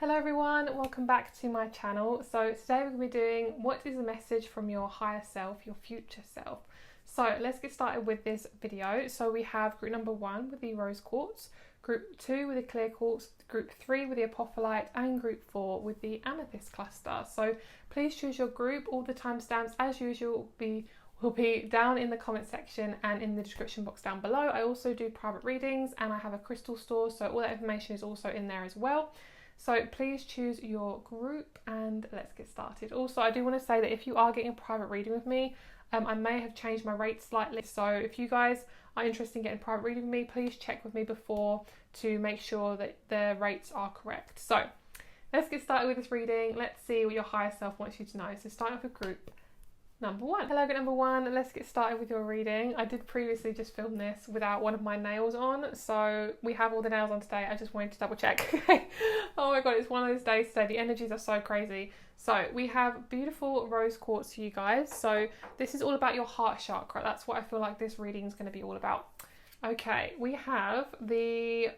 Hello everyone, welcome back to my channel. So today we're going to be doing what is the message from your higher self, your future self. So let's get started with this video. So we have group number 1 with the rose quartz, group 2 with the clear quartz, group 3 with the apophyllite, and group 4 with the amethyst cluster. So please choose your group. All the timestamps as usual will be down in the comment section and in the description box down below. I also do private readings and I have a crystal store, so all that information is also in there as well. So please choose your group and let's get started. Also, I do want to say that if you are getting a private reading with me, I may have changed my rates slightly. So if you guys are interested in getting a private reading with me, please check with me before to make sure that the rates are correct. So let's get started with this reading. Let's see what your higher self wants you to know. So starting off with group number 1. Hello, group number 1. Let's get started with your reading. I did previously just film this without one of my nails on, so we have all the nails on today. I just wanted to double check. Oh my god, it's one of those days today. The energies are so crazy. So we have beautiful rose quartz for you guys. So this is all about your heart chakra. That's what I feel like this reading is going to be all about. Okay, we have the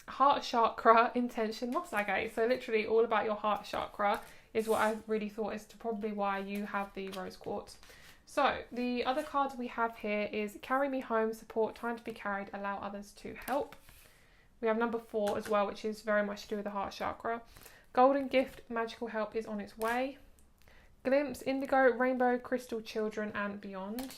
heart chakra intention moss agate. So literally all about your heart chakra is what I really thought is probably why you have the rose quartz. So the other cards we have here is carry me home, support, time to be carried, allow others to help. We have number 4 as well, which is very much to do with the heart chakra. Golden gift, magical help is on its way. Glimpse, indigo, rainbow, crystal children and beyond.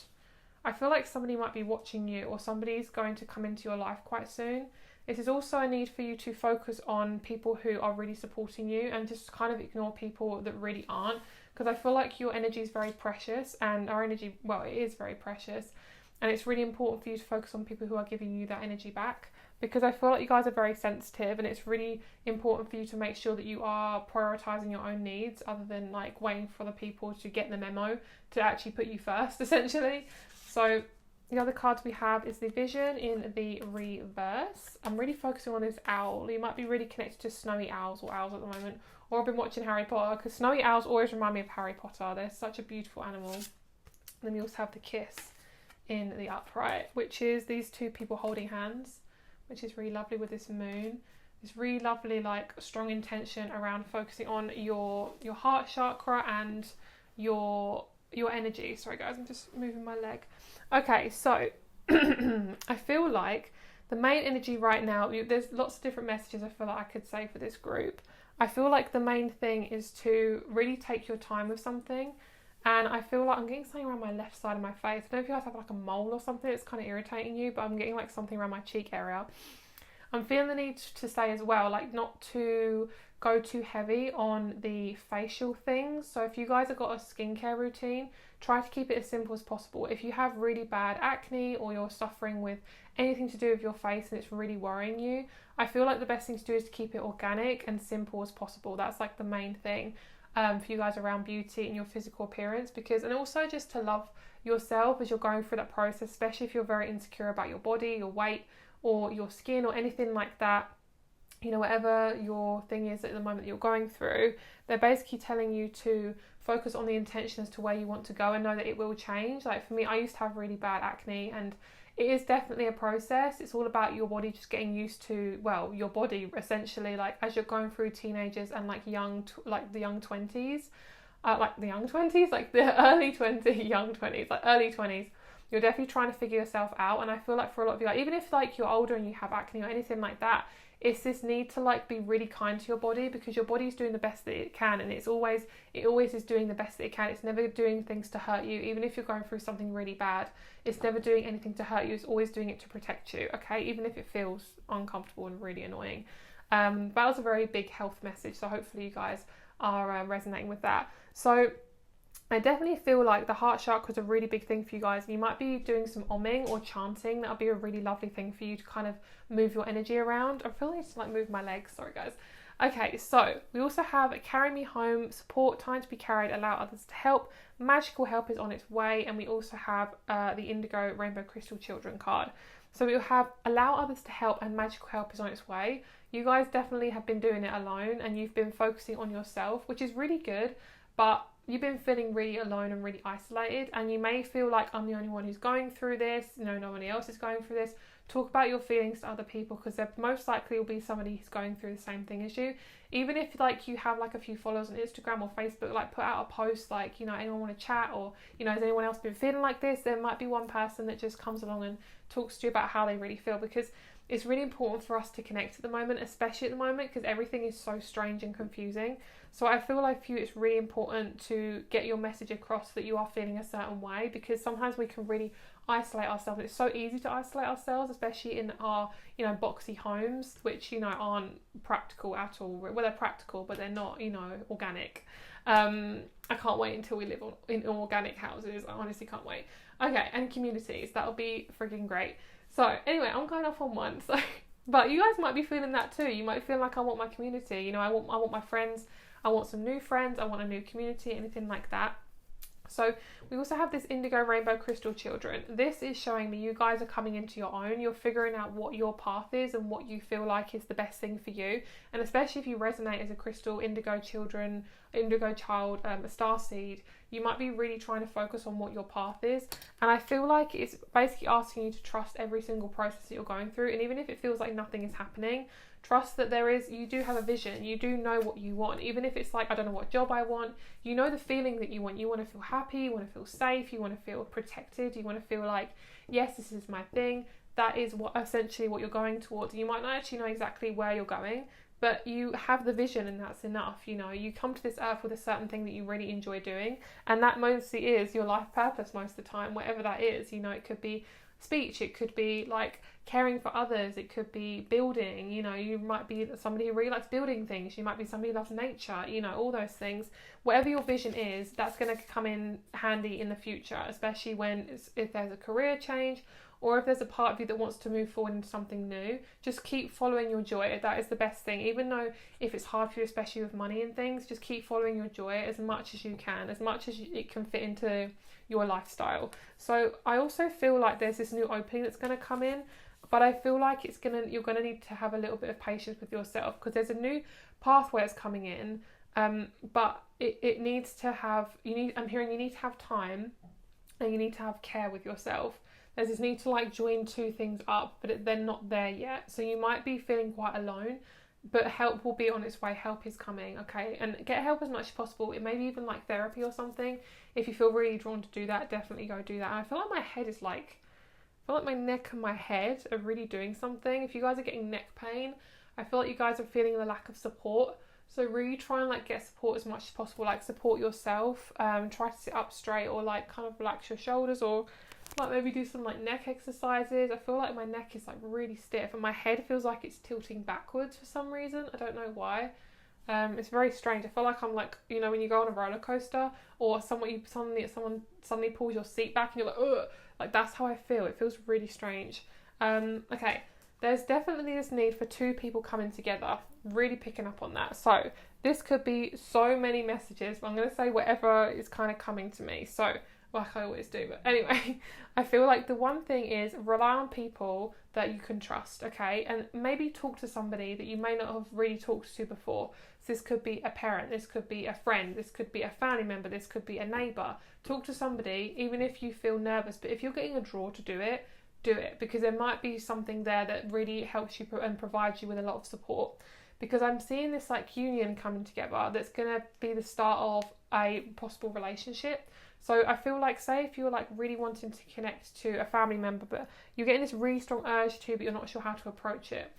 I feel like somebody might be watching you or somebody's going to come into your life quite soon. It is also a need for you to focus on people who are really supporting you and just kind of ignore people that really aren't, because I feel like your energy is very precious and our energy, well, it is very precious, and it's really important for you to focus on people who are giving you that energy back, because I feel like you guys are very sensitive and it's really important for you to make sure that you are prioritizing your own needs other than like waiting for the people to get the memo to actually put you first, essentially. So the other cards we have is the vision in the reverse. I'm really focusing on this owl. You might be really connected to snowy owls or owls at the moment. Or I've been watching Harry Potter, because snowy owls always remind me of Harry Potter. They're such a beautiful animal. And then we also have the kiss in the upright, which is these two people holding hands, which is really lovely with this moon. It's really lovely, like strong intention around focusing on your heart chakra and your energy. Sorry guys, I'm just moving my leg. Okay, so I feel like the main energy right now, there's lots of different messages I feel like I could say for this group. I feel like the main thing is to really take your time with something, and I feel like I'm getting something around my left side of my face. I don't know if you guys have like a mole or something that's kind of irritating you, but I'm getting like something around my cheek area. I'm feeling the need to say as well, like not to go too heavy on the facial things. So if you guys have got a skincare routine, try to keep it as simple as possible. If you have really bad acne or you're suffering with anything to do with your face and it's really worrying you, I feel like the best thing to do is to keep it organic and simple as possible. That's like the main thing for you guys around beauty and your physical appearance, and also just to love yourself as you're going through that process, especially if you're very insecure about your body, your weight, or your skin or anything like that. You know, whatever your thing is at the moment that you're going through, they're basically telling you to focus on the intention as to where you want to go and know that it will change. Like for me, I used to have really bad acne and it is definitely a process. It's all about your body just getting used to, well, your body essentially, like as you're going through teenagers and like the young 20s, like the early 20s, young 20s, like early 20s. You're definitely trying to figure yourself out, and I feel like for a lot of you, like even if like you're older and you have acne or anything like that, it's this need to like be really kind to your body, because your body is doing the best that it can, and it always is doing the best that it can. It's never doing things to hurt you. Even if you're going through something really bad, it's never doing anything to hurt you. It's always doing it to protect you, okay? Even if it feels uncomfortable and really annoying. That was a very big health message, so hopefully you guys are resonating with that. So I definitely feel like the heart chakra is a really big thing for you guys. You might be doing some omming or chanting. That'll be a really lovely thing for you to kind of move your energy around. I feel like I need to like move my legs. Sorry guys. Okay, so we also have carry me home, support, time to be carried, allow others to help. Magical help is on its way. And we also have the indigo rainbow crystal children card. So we'll have allow others to help and magical help is on its way. You guys definitely have been doing it alone and you've been focusing on yourself, which is really good, but you've been feeling really alone and really isolated, and you may feel like I'm the only one who's going through this, no one else is going through this. talk about your feelings to other people, because there most likely will be somebody who's going through the same thing as you. Even if like you have like a few followers on Instagram or Facebook, like put out a post like, you know, anyone want to chat, or, you know, has anyone else been feeling like this? There might be one person that just comes along and talks to you about how they really feel, because it's really important for us to connect at the moment, especially at the moment, because everything is so strange and confusing. So I feel like for you it's really important to get your message across that you are feeling a certain way, because sometimes we can really isolate ourselves. It's so easy to isolate ourselves, especially in our, you know, boxy homes, which, you know, aren't practical at all. Well, they're practical, but they're not, you know, organic. I can't wait until we live in organic houses. I honestly can't wait. Okay, and communities, that'll be freaking great. So anyway, I'm going off on one. So, but you guys might be feeling that too. You might feel like, I want my community. You know, I want my friends. I want some new friends. I want a new community, anything like that. So we also have this indigo rainbow crystal children. This is showing me you guys are coming into your own. You're figuring out what your path is and what you feel like is the best thing for you. And especially if you resonate as a crystal, indigo children, indigo child, a star seed, you might be really trying to focus on what your path is. And I feel like it's basically asking you to trust every single process that you're going through. And even if it feels like nothing is happening, trust that you do have a vision. You do know what you want. Even if it's like, I don't know what job I want, you know the feeling that you want. You want to feel happy, you want to feel safe, you want to feel protected, you want to feel like, yes, this is my thing. That is essentially what you're going towards. You might not actually know exactly where you're going, but you have the vision, and that's enough. You know, you come to this earth with a certain thing that you really enjoy doing, and that mostly is your life purpose most of the time, whatever that is. You know, it could be speech, it could be like caring for others, it could be building. You know, you might be somebody who really likes building things, you might be somebody who loves nature, you know, all those things. Whatever your vision is, that's going to come in handy in the future, especially if there's a career change, or if there's a part of you that wants to move forward into something new. Just keep following your joy. That is the best thing. Even though if it's hard for you, especially with money and things, just keep following your joy as much as you can, as much as it can fit into your lifestyle. So I also feel like there's this new opening that's going to come in, but I feel like you're going to need to have a little bit of patience with yourself, because there's a new pathway that's coming in, but it needs to have, I'm hearing you need to have time, and you need to have care with yourself. There's this need to like join two things up, but they're not there yet. So you might be feeling quite alone, but help will be on its way. Help is coming, okay? And get help as much as possible. It may be even like therapy or something. If you feel really drawn to do that, definitely go do that. And I feel like my head is like, I feel like my neck and my head are really doing something. If you guys are getting neck pain, I feel like you guys are feeling the lack of support. So really try and like get support as much as possible. Like support yourself. Try to sit up straight, or like kind of relax your shoulders, or like maybe do some like neck exercises. I feel like my neck is like really stiff, and my head feels like it's tilting backwards for some reason. I don't know why. It's very strange. I feel like I'm like, you know, when you go on a roller coaster, or someone suddenly pulls your seat back and you're like, ugh, like that's how I feel. It feels really strange. Okay, there's definitely this need for two people coming together. Really picking up on that. So this could be so many messages, but I'm going to say whatever is kind of coming to me. So like I always do, but anyway, I feel like the one thing is rely on people that you can trust, okay? And maybe talk to somebody that you may not have really talked to before. So this could be a parent, this could be a friend, this could be a family member, this could be a neighbour. Talk to somebody, even if you feel nervous, but if you're getting a draw to do it, because there might be something there that really helps you and provides you with a lot of support. Because I'm seeing this like union coming together that's going to be the start of a possible relationship. So I feel like, say if you're like really wanting to connect to a family member, but you're getting this really strong urge to, but you're not sure how to approach it.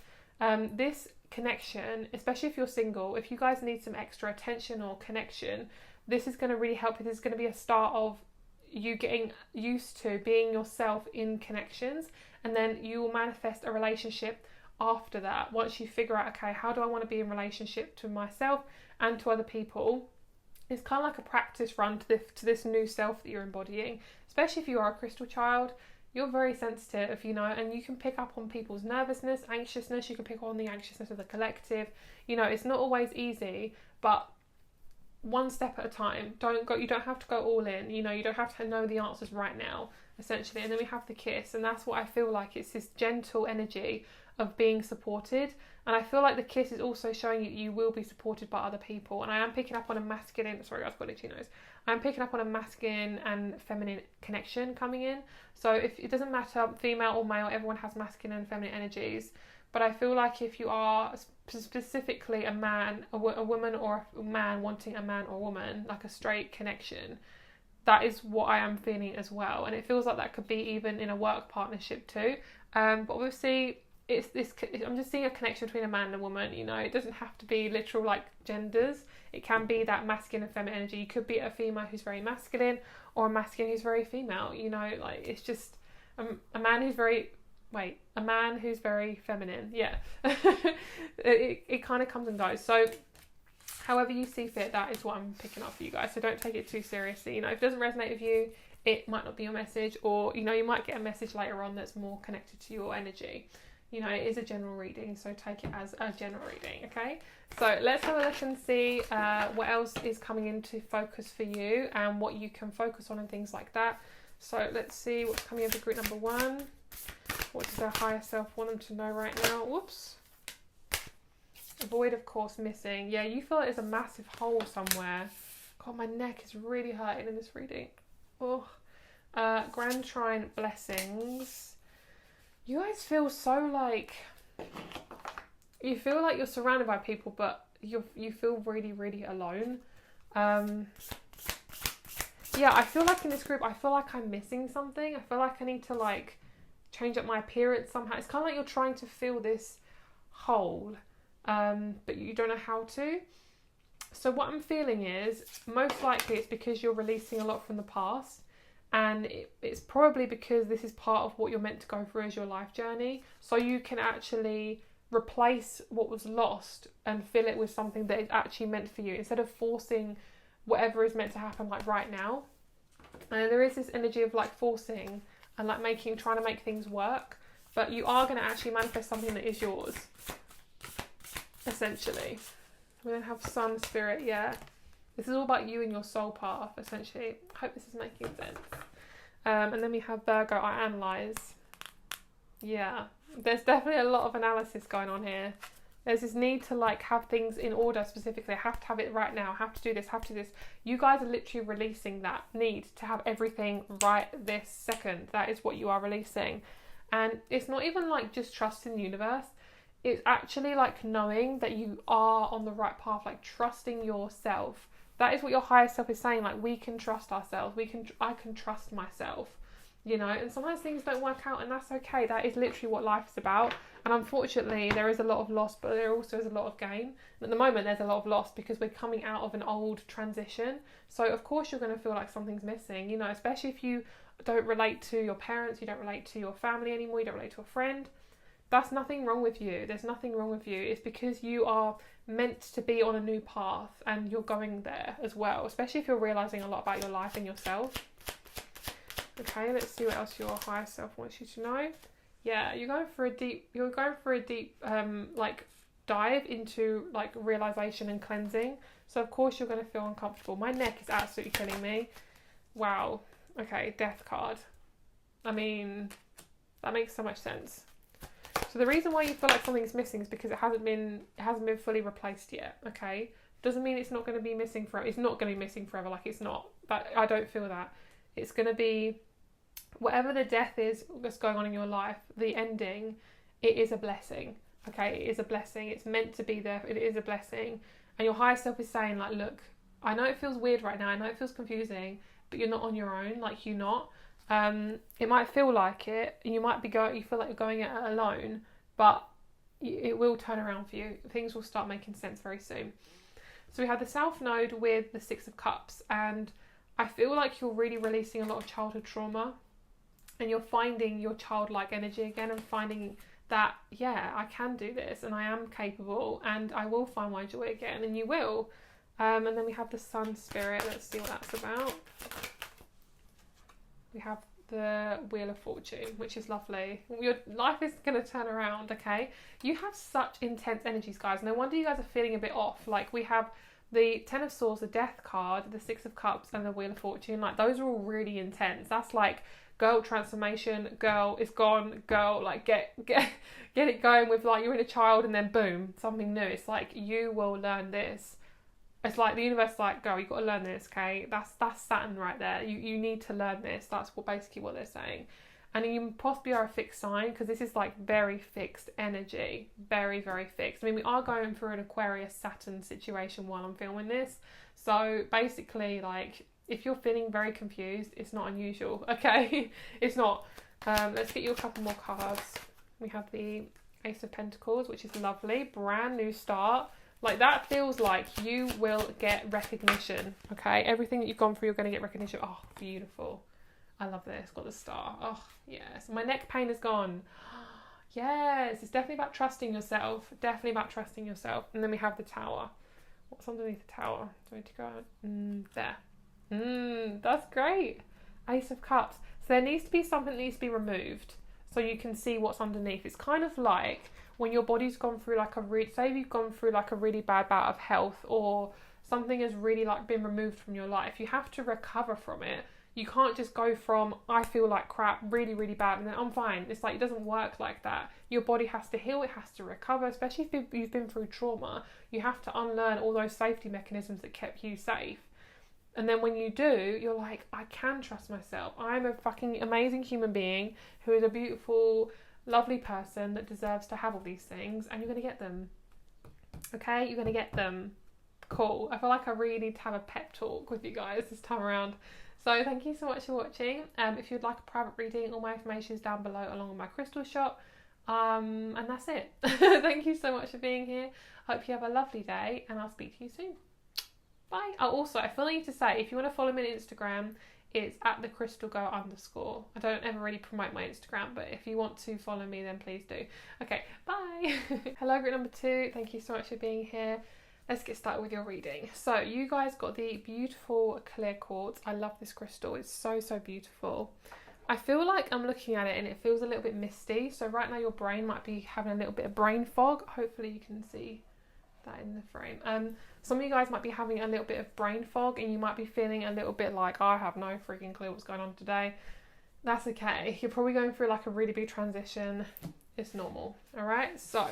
This connection, especially if you're single, if you guys need some extra attention or connection, this is going to really help you. This is going to be a start of you getting used to being yourself in connections, and then you will manifest a relationship after that. Once you figure out, okay, how do I want to be in relationship to myself and to other people? It's kind of like a practice run to this new self that you're embodying. Especially if you are a crystal child, you're very sensitive, you know, and you can pick up on people's nervousness, anxiousness. You can pick up on the anxiousness of the collective. You know, it's not always easy, but one step at a time. You don't have to go all in. You know, you don't have to know the answers right now, essentially. And then we have the kiss, and that's what I feel like. It's this gentle energy of being supported. And I feel like the kiss is also showing you will be supported by other people. And I am picking up on a masculine, sorry, I've got itchy nose. I'm picking up on a masculine and feminine connection coming in. So if it doesn't matter, female or male, everyone has masculine and feminine energies. But I feel like if you are specifically a man, a woman or a man wanting a man or woman, like a straight connection, that is what I am feeling as well. And it feels like that could be even in a work partnership too. But obviously, I'm just seeing a connection between a man and a woman. You know, it doesn't have to be literal like genders. It can be that masculine and feminine energy. You could be a female who's very masculine or a masculine who's very female. You know, like it's just a man who's very feminine. Yeah. it kind of comes and goes. So however you see fit, that is what I'm picking up for you guys. So don't take it too seriously. You know, if it doesn't resonate with you, it might not be your message, or, you know, you might get a message later on that's more connected to your energy. You know, it is a general reading, so take it as a general reading, okay? So let's have a look and see what else is coming into focus for you and what you can focus on and things like that. So let's see what's coming into group number 1. What does their higher self want them to know right now? Whoops. Void, of course, missing. Yeah, you feel like there's a massive hole somewhere. God, my neck is really hurting in this reading. Oh. Grand Trine, blessings. You guys feel so like... You feel like you're surrounded by people, but you feel really, really alone. Yeah, I feel like in this group, I feel like I'm missing something. I feel like I need to like change up my appearance somehow. It's kind of like you're trying to fill this hole, but you don't know how to. So what I'm feeling is, most likely it's because you're releasing a lot from the past, and it's probably because this is part of what you're meant to go through as your life journey, so you can actually replace what was lost and fill it with something that is actually meant for you, instead of forcing whatever is meant to happen like right now. And there is this energy of like forcing and like trying to make things work, but you are going to actually manifest something that is yours, essentially. We then have Sun Spirit, yeah. This is all about you and your soul path, essentially. I hope this is making sense. And then we have Virgo, I analyse. Yeah, there's definitely a lot of analysis going on here. There's this need to like have things in order specifically. I have to have it right now. I have to do this, have to do this. You guys are literally releasing that need to have everything right this second. That is what you are releasing. And it's not even like just trust in the universe. It's actually like knowing that you are on the right path, like trusting yourself. That is what your higher self is saying. Like, we can trust ourselves. I can trust myself, you know, and sometimes things don't work out, and that's okay. That is literally what life is about. And unfortunately, there is a lot of loss, but there also is a lot of gain. And at the moment, there's a lot of loss because we're coming out of an old transition. So of course you're going to feel like something's missing, you know, especially if you don't relate to your parents, you don't relate to your family anymore, you don't relate to a friend. That's nothing wrong with you. There's nothing wrong with you. It's because you are meant to be on a new path and you're going there as well, especially if you're realising a lot about your life and yourself. Okay, let's see what else your higher self wants you to know. Yeah, you're going for a deep like dive into like realisation and cleansing. So of course you're going to feel uncomfortable. My neck is absolutely killing me. Wow. Okay, Death card. I mean, that makes so much sense. So the reason why you feel like something's missing is because it hasn't been fully replaced yet, okay? Doesn't mean it's not going to be missing forever. It's not going to be missing forever, like it's not. But I don't feel that. It's going to be, whatever the death is that's going on in your life, the ending, it is a blessing, okay? It is a blessing. It's meant to be there. It is a blessing. And your higher self is saying, like, look, I know it feels weird right now. I know it feels confusing, but you're not on your own. Like, you're not. It might feel like it, and you feel like you're going it alone, but it will turn around for you. Things will start making sense very soon. So we have the South Node with the Six of Cups, and I feel like you're really releasing a lot of childhood trauma, and you're finding your childlike energy again, and finding that, yeah, I can do this, and I am capable, and I will find my joy again, and you will. And then we have the Sun Spirit. Let's see what that's about. We have the Wheel of Fortune, which is lovely. Your life is going to turn around, okay? You have such intense energies, guys. No wonder you guys are feeling a bit off. Like, we have The Ten of Swords, the Death card, the Six of Cups, and the Wheel of Fortune, like those are all really intense. That's like, girl, transformation, girl, it's gone, girl, like get it going with, like, you're in a child and then boom, something new. It's like, you will learn this. It's like the universe, like, girl, you got to learn this, okay? That's Saturn right there. You need to learn this. That's basically what they're saying. And you possibly are a fixed sign, because this is like very fixed energy. Very, very fixed. I mean, we are going through an Aquarius Saturn situation while I'm filming this. So basically, like, if you're feeling very confused, it's not unusual, okay? It's not. Let's get you a couple more cards. We have the Ace of Pentacles, which is lovely. Brand new start. Like, that feels like you will get recognition, okay? Everything that you've gone through, you're going to get recognition. Oh, beautiful. I love this. Got the star. Oh, yes. My neck pain is gone. Yes. It's definitely about trusting yourself. Definitely about trusting yourself. And then we have the Tower. What's underneath the Tower? Do I need to go there? That's great. Ace of Cups. So there needs to be something that needs to be removed so you can see what's underneath. It's kind of like when your body's gone through like say you've gone through like a really bad bout of health, or something has really like been removed from your life. You have to recover from it. You can't just go from, I feel like crap, really, really bad, and then I'm fine. It's like, it doesn't work like that. Your body has to heal, it has to recover, especially if you've been through trauma. You have to unlearn all those safety mechanisms that kept you safe. And then when you do, you're like, I can trust myself. I'm a fucking amazing human being who is a beautiful, lovely person that deserves to have all these things, and you're going to get them. Okay? You're going to get them. Cool. I feel like I really need to have a pep talk with you guys this time around. So thank you so much for watching. If you'd like a private reading, all my information is down below along with my crystal shop. And that's it. Thank you so much for being here. Hope you have a lovely day, and I'll speak to you soon. Bye. Oh, also, I feel like need to say, if you want to follow me on Instagram, it's @thecrystalgirl_. I don't ever really promote my Instagram, but if you want to follow me, then please do. Okay, bye. Hello, group number 2. Thank you so much for being here. Let's get started with your reading. So you guys got the beautiful clear quartz. I love this crystal. It's so, so beautiful. I feel like I'm looking at it and it feels a little bit misty. So right now your brain might be having a little bit of brain fog. Hopefully you can see that in the frame. Some of you guys might be having a little bit of brain fog, and you might be feeling a little bit like, I have no freaking clue what's going on today. That's okay. You're probably going through like a really big transition. It's normal. All right. So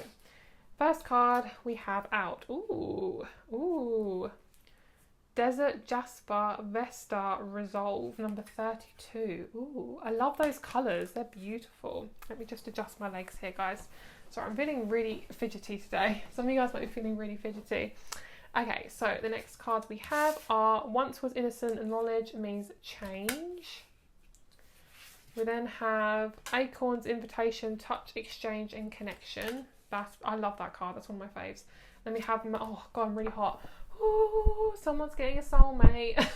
first card we have out. Ooh. Desert Jasper Vesta Resolve number 32. Ooh, I love those colours. They're beautiful. Let me just adjust my legs here, guys. Sorry, I'm feeling really fidgety today. Some of you guys might be feeling really fidgety. Okay, so the next cards we have are Once Was Innocent and Knowledge Means Change. We then have Acorns, Invitation, Touch, Exchange and Connection. I love that card. That's one of my faves. Then we have, oh God, I'm really hot. Ooh, someone's getting a soulmate.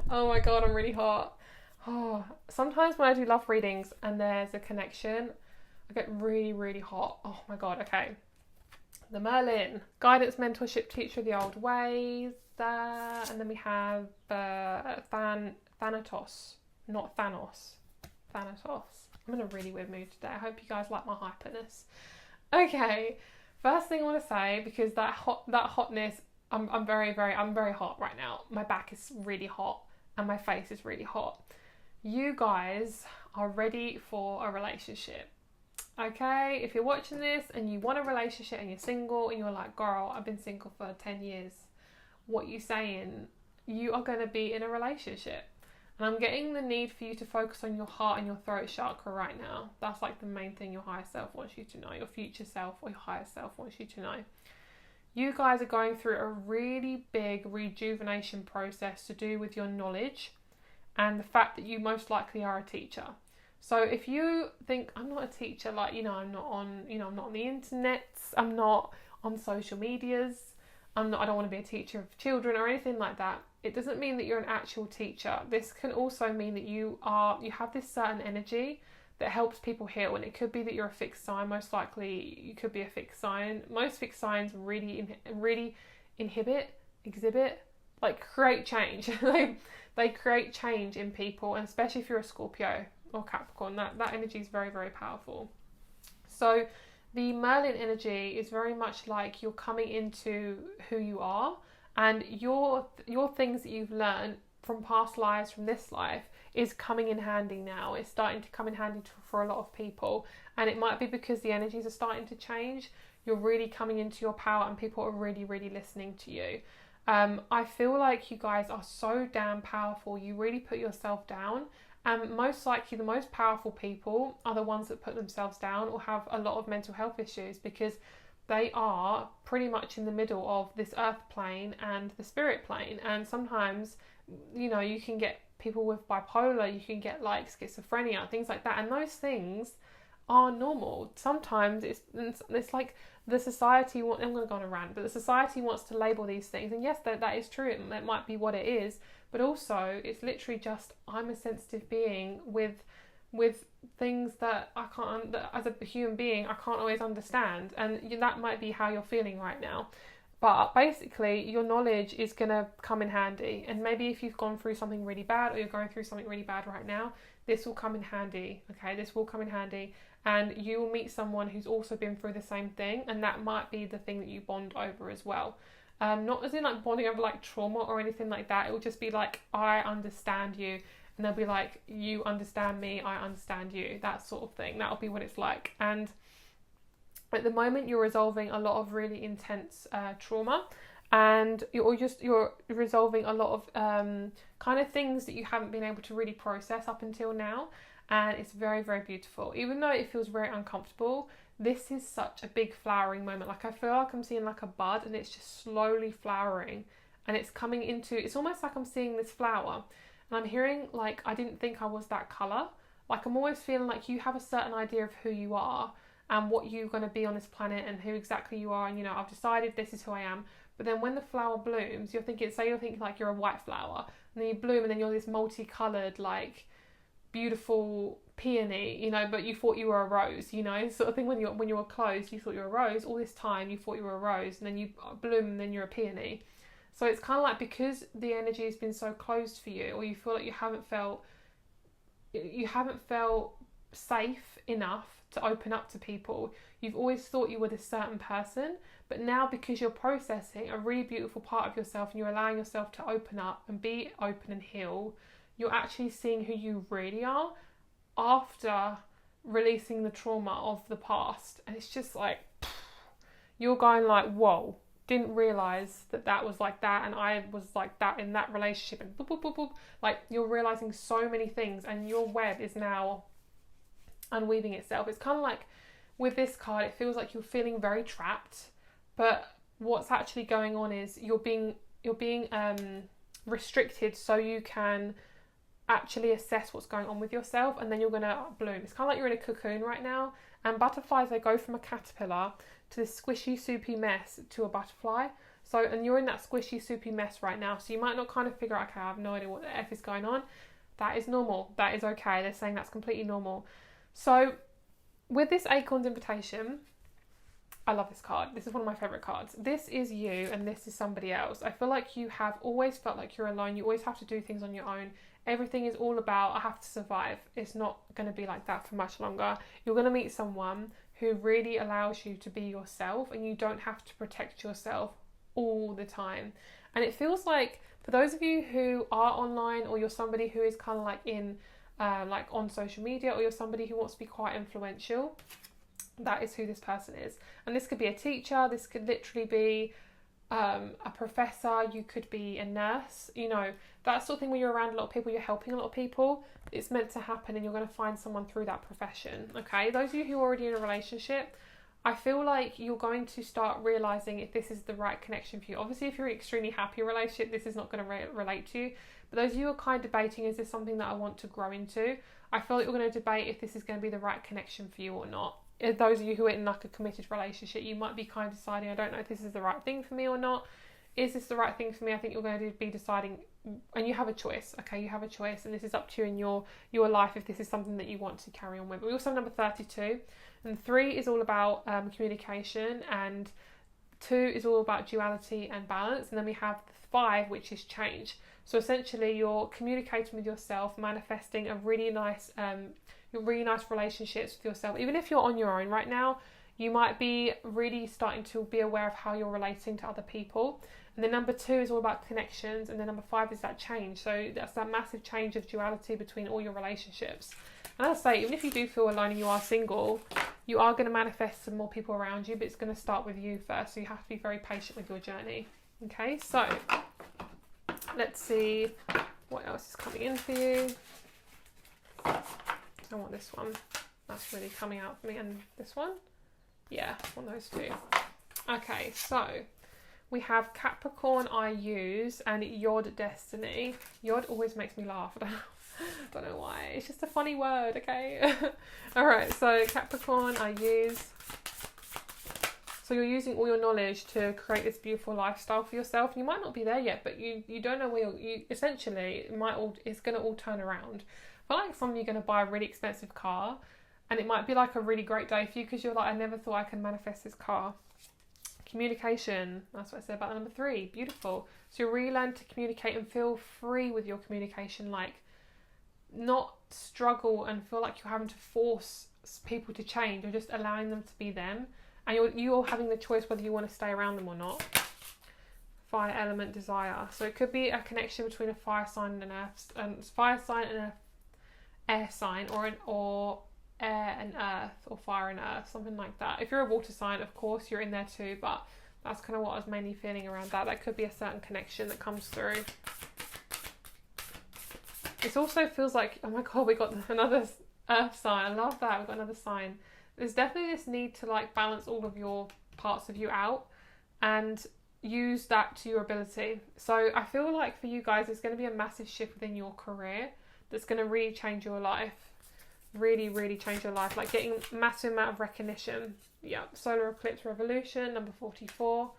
Oh my God, I'm really hot. Oh, sometimes when I do love readings and there's a connection, I get really, really hot. Oh my God, okay. The Merlin, Guidance, Mentorship, Teacher of the Old Ways. And then we have Thanatos, not Thanos. Thanatos. I'm in a really weird mood today. I hope you guys like my hyperness. Okay, first thing I want to say, because that hotness, I'm very hot right now. My back is really hot and my face is really hot. You guys are ready for a relationship. Okay, if you're watching this and you want a relationship and you're single and you're like, girl, I've been single for 10 years. What you saying? You are going to be in a relationship. And I'm getting the need for you to focus on your heart and your throat chakra right now. That's like the main thing your higher self wants you to know. Your future self or your higher self wants you to know. You guys are going through a really big rejuvenation process to do with your knowledge and the fact that you most likely are a teacher. So if you think, I'm not a teacher, like, I'm not on the internet, I'm not on social medias, I don't want to be a teacher of children or anything like that. It doesn't mean that you're an actual teacher. This can also mean that you have this certain energy that helps people heal, and it could be that you're a fixed sign. Most likely you could be a fixed sign. Most fixed signs really create change. They create change in people, and especially if you're a Scorpio or Capricorn, that energy is very, very powerful. So the Merlin energy is very much like you're coming into who you are, and your things that you've learned from past lives, from this life, is coming in handy now. It's starting to come in handy for a lot of people, and it might be because the energies are starting to change. You're really coming into your power, and people are really, really listening to you. I feel like you guys are so damn powerful. You really put yourself down, and most likely the most powerful people are the ones that put themselves down or have a lot of mental health issues, because they are pretty much in the middle of this earth plane and the spirit plane. And sometimes, you know, you can get people with bipolar, you can get like schizophrenia, things like that, and those things are normal. Sometimes it's like the society, I'm going to go on a rant, but the society wants to label these things, and yes, that is true, it might be what it is, but also it's literally just, I'm a sensitive being with things that I can't, that as a human being I can't always understand, and that might be how you're feeling right now. But basically, your knowledge is going to come in handy. And maybe if you've gone through something really bad, or you're going through something really bad right now, this will come in handy, okay? This will come in handy. And you will meet someone who's also been through the same thing, and that might be the thing that you bond over as well. Not as in like bonding over like trauma or anything like that. It will just be like, I understand you. And they'll be like, you understand me, I understand you. That sort of thing. That'll be what it's like. And at the moment, you're resolving a lot of really intense trauma, and you're resolving a lot of kind of things that you haven't been able to really process up until now, and it's very, very beautiful. Even though it feels very uncomfortable, this is such a big flowering moment. Like, I feel like I'm seeing like a bud, and it's just slowly flowering, and it's coming into, it's almost like I'm seeing this flower, and I'm hearing like, I didn't think I was that colour. Like, I'm always feeling like you have a certain idea of who you are and what you're going to be on this planet and who exactly you are, and you know, I've decided this is who I am. But then when the flower blooms, you're thinking like you're a white flower, and then you bloom, and then you're this multicoloured, like, beautiful peony, you know, but you thought you were a rose, you know, sort of thing. When you were closed, you thought you were a rose. All this time you thought you were a rose, and then you bloom, and then you're a peony. So it's kind of like, because the energy has been so closed for you, or you feel like you haven't felt safe enough to open up to people. You've always thought you were this certain person, but now, because you're processing a really beautiful part of yourself, and you're allowing yourself to open up and be open and heal, you're actually seeing who you really are after releasing the trauma of the past. And it's just like, you're going like, whoa, didn't realise that was like that, and I was like that in that relationship, and boop, boop, boop, boop. Like, you're realising so many things, and your web is now unweaving itself. It's kind of like, with this card, it feels like you're feeling very trapped, but what's actually going on is you're being restricted, so you can actually assess what's going on with yourself, and then you're going to bloom. It's kind of like you're in a cocoon right now, and butterflies, they go from a caterpillar to this squishy, soupy mess to a butterfly. So, and you're in that squishy, soupy mess right now, so you might not kind of figure out, okay, I have no idea what the F is going on. That is normal. That is okay. They're saying that's completely normal. So with this Acorn's Invitation, I love this card. This is one of my favourite cards. This is you, and this is somebody else. I feel like you have always felt like you're alone. You always have to do things on your own. Everything is all about, I have to survive. It's not going to be like that for much longer. You're going to meet someone who really allows you to be yourself, and you don't have to protect yourself all the time. And it feels like, for those of you who are online, or you're somebody who is kind of like in like on social media, or you're somebody who wants to be quite influential, that is who this person is. And this could be a teacher, this could literally be a professor, you could be a nurse, you know, that sort of thing. When you're around a lot of people, you're helping a lot of people, it's meant to happen, and you're going to find someone through that profession. Okay, those of you who are already in a relationship, I feel like you're going to start realising if this is the right connection for you. Obviously, if you're in an extremely happy relationship, this is not going to relate to you. But those of you who are kind of debating, is this something that I want to grow into? I feel like you're going to debate if this is going to be the right connection for you or not. Those of you who are in like a committed relationship, you might be kind of deciding, I don't know if this is the right thing for me or not. Is this the right thing for me? I think you're going to be deciding, and you have a choice. Okay, you have a choice, and this is up to you in your life if this is something that you want to carry on with. We also have number 32, and 3 is all about communication, and 2 is all about duality and balance, and then we have 5, which is change. So essentially, you're communicating with yourself, manifesting a really nice relationships with yourself. Even if you're on your own right now, you might be really starting to be aware of how you're relating to other people. And then number 2 is all about connections, and then number 5 is that change. So that's that massive change of duality between all your relationships. And as I say, even if you do feel alone and you are single, you are going to manifest some more people around you, but it's going to start with you first. So you have to be very patient with your journey. Okay, so let's see what else is coming in for you. I want this one. That's really coming out for me. And this one? Yeah, I want those 2. Okay, so we have Capricorn I use and Yod Destiny. Yod always makes me laugh. I don't know why. It's just a funny word, okay? Alright, so Capricorn I use. So you're using all your knowledge to create this beautiful lifestyle for yourself. You might not be there yet, but you don't know where you essentially it's going to all turn around. I feel like some of you are going to buy a really expensive car, and it might be like a really great day for you because you're like, I never thought I could manifest this car. Communication, that's what I said about number 3. Beautiful. So you really learn to communicate and feel free with your communication, like not struggle and feel like you're having to force people to change. You're just allowing them to be them, and you're having the choice whether you want to stay around them or not. Fire element desire. So it could be a connection between a fire sign and an air sign, or air and earth, or fire and earth, something like that. If you're a water sign, of course you're in there too, but that's kind of what I was mainly feeling around that. That could be a certain connection that comes through. It also feels like, oh my god, we got another earth sign. I love that. We've got another sign. There's definitely this need to like balance all of your parts of you out and use that to your ability. So I feel like for you guys, there's going to be a massive shift within your career that's going to really change your life. Really, really change your life. Like getting a massive amount of recognition. Yeah. Solar eclipse revolution, number 44.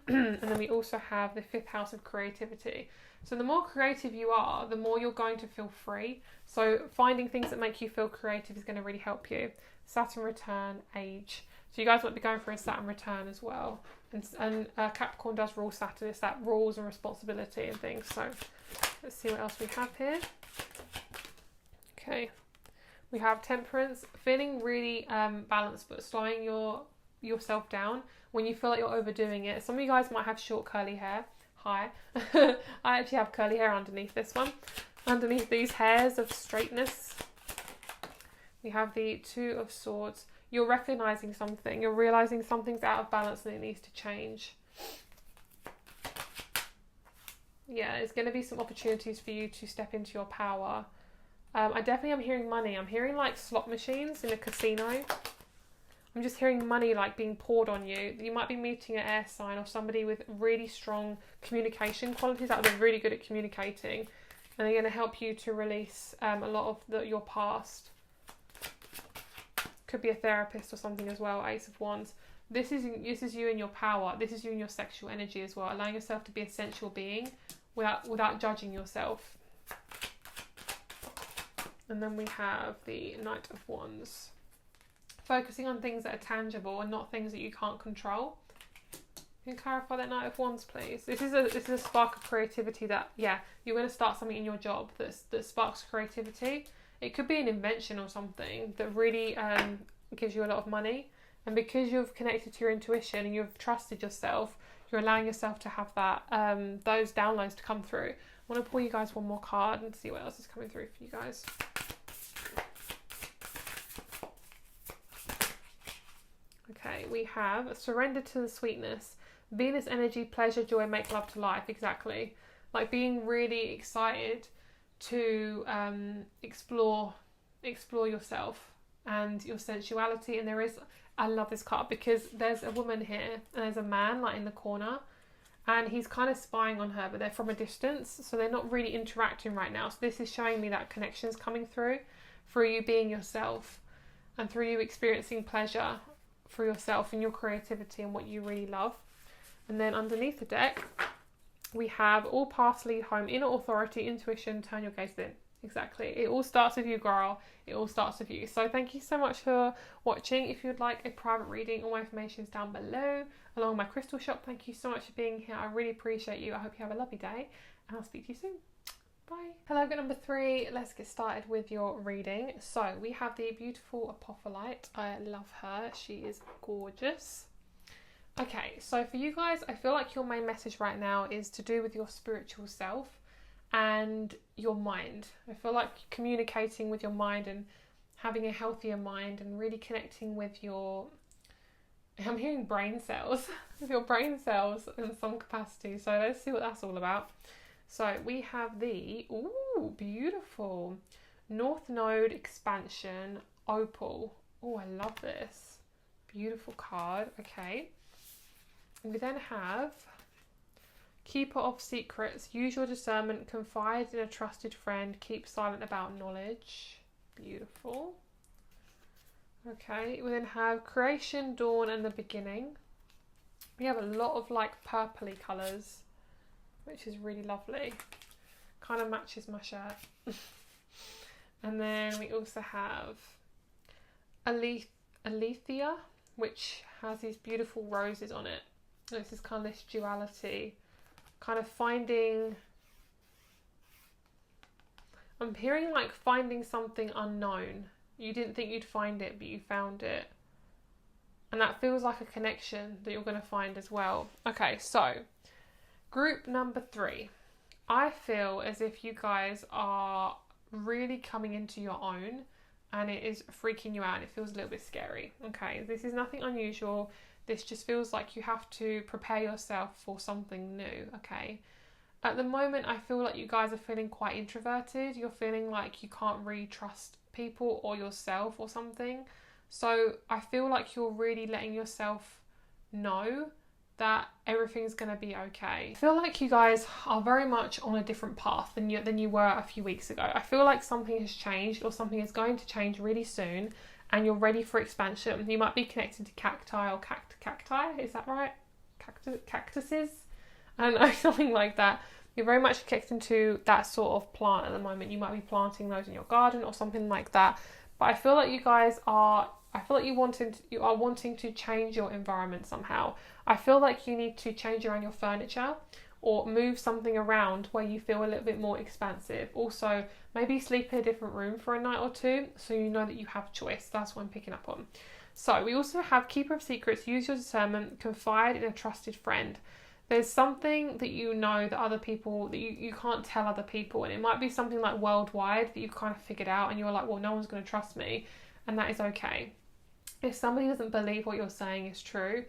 And then we also have the 5th house of creativity. So the more creative you are, the more you're going to feel free. So finding things that make you feel creative is going to really help you. Saturn return, age. So you guys might be going for a Saturn return as well. And Capricorn does rule Saturn. It's that rules and responsibility and things. So let's see what else we have here. Okay. We have Temperance, feeling really balanced, but slowing yourself down when you feel like you're overdoing it. Some of you guys might have short curly hair. Hi. I actually have curly hair underneath this one. Underneath these hairs of straightness. We have the 2 of Swords. You're recognizing something. You're realizing something's out of balance and it needs to change. Yeah, there's going to be some opportunities for you to step into your power. I definitely am hearing money. I'm hearing like slot machines in a casino. I'm just hearing money like being poured on you. You might be meeting an air sign or somebody with really strong communication qualities, that they're really good at communicating, and they're going to help you to release a lot of your past. Could be a therapist or something as well. Ace of Wands. This is you in your power. This is you in your sexual energy as well. Allowing yourself to be a sensual being without judging yourself. And then we have the Knight of Wands. Focusing on things that are tangible and not things that you can't control. Can you clarify that Knight of Wands, please? This is a spark of creativity that, yeah, you're going to start something in your job that sparks creativity. It could be an invention or something that really gives you a lot of money. And because you've connected to your intuition and you've trusted yourself, you're allowing yourself to have that those downloads to come through. I want to pull you guys one more card and see what else is coming through for you guys. Okay, we have surrender to the sweetness. Venus energy, pleasure, joy, make love to life. Exactly. Like being really excited to explore yourself and your sensuality. And I love this card because there's a woman here and there's a man like in the corner, and he's kind of spying on her, but they're from a distance, so they're not really interacting right now. So this is showing me that connection's coming through you being yourself and through you experiencing pleasure for yourself and your creativity and what you really love. And then underneath the deck we have all paths lead home, inner authority, intuition, turn your gaze in. Exactly. It all starts with you, girl. It all starts with you. So thank you so much for watching. If you'd like a private reading, all my information is down below along with my crystal shop. Thank you so much for being here. I really appreciate you. I hope you have a lovely day and I'll speak to you soon. Bye. Hello, good number 3. Let's get started with your reading. So we have the beautiful Apophyllite. I love her. She is gorgeous. Okay, so for you guys, I feel like your main message right now is to do with your spiritual self and your mind. I feel like communicating with your mind and having a healthier mind and really connecting with your, I'm hearing brain cells, with your brain cells in some capacity. So let's see what that's all about. So we have the, ooh, beautiful North Node Expansion Opal. Oh, I love this. Beautiful card. Okay. We then have Keeper of Secrets. Use your discernment. Confide in a trusted friend. Keep silent about knowledge. Beautiful. Okay. We then have Creation, Dawn and the Beginning. We have a lot of like purpley colours, which is really lovely. Kind of matches my shirt. And then we also have Alethea, which has these beautiful roses on it. This is kind of this duality, kind of finding, I'm hearing like finding something unknown. You didn't think you'd find it, but you found it. And that feels like a connection that you're going to find as well. Okay, so group number 3. I feel as if you guys are really coming into your own and it is freaking you out and it feels a little bit scary. Okay, this is nothing unusual. This just feels like you have to prepare yourself for something new, okay? At the moment, I feel like you guys are feeling quite introverted. You're feeling like you can't really trust people or yourself or something. So I feel like you're really letting yourself know that everything's going to be okay. I feel like you guys are very much on a different path than you were a few weeks ago. I feel like something has changed or something is going to change really soon and you're ready for expansion. You might be connected to cacti or cacti, is that right? Cactuses? I don't know, something like that. You're very much connected to that sort of plant at the moment. You might be planting those in your garden or something like that. But I feel like you guys are, I feel like you are wanting to change your environment somehow. I feel like you need to change around your furniture or move something around where you feel a little bit more expansive. Also, maybe sleep in a different room for a night or two so you know that you have choice. That's what I'm picking up on. So we also have Keeper of Secrets. Use your discernment. Confide in a trusted friend. There's something that you know that other people, that you can't tell other people, and it might be something like worldwide that you've kind of figured out and you're like, well, no one's going to trust me, and that is okay. If somebody doesn't believe what you're saying is true,